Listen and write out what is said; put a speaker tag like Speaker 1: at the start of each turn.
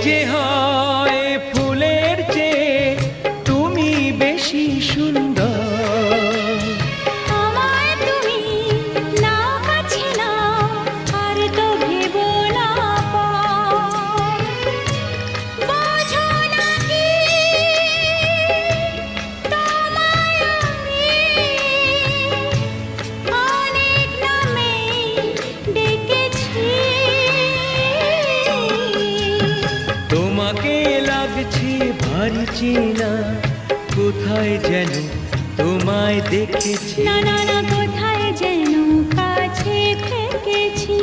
Speaker 1: যে হয় ফুলের চেয়ে তুমি বেশি সুন্দর।
Speaker 2: আমায় তুমি না কাছে না আর তো ভেবো না পর। বোঝো না কি তোমায় আমি অনেক নামে ডেকেছি।
Speaker 1: তোমাকে লাগছে ভারী চেনা, কোথায় যেন তোমায় দেখেছি।
Speaker 2: না না না কোথায় যেন কাছে থেকেছি।